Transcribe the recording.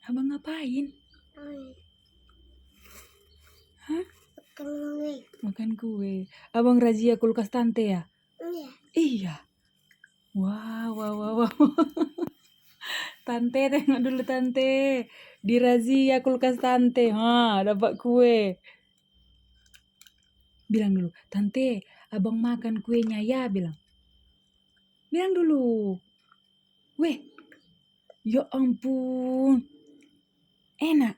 Abang ngapain? Hah? Makan kue. Abang razia kulkas tante ya? Iya. Iya. Wow. Tante, tengok dulu tante. Dirazia kulkas tante. Dapat kue. Bilang dulu, tante, abang makan kuenya ya, bilang. Bilang dulu. Weh, ya ampun. Enak.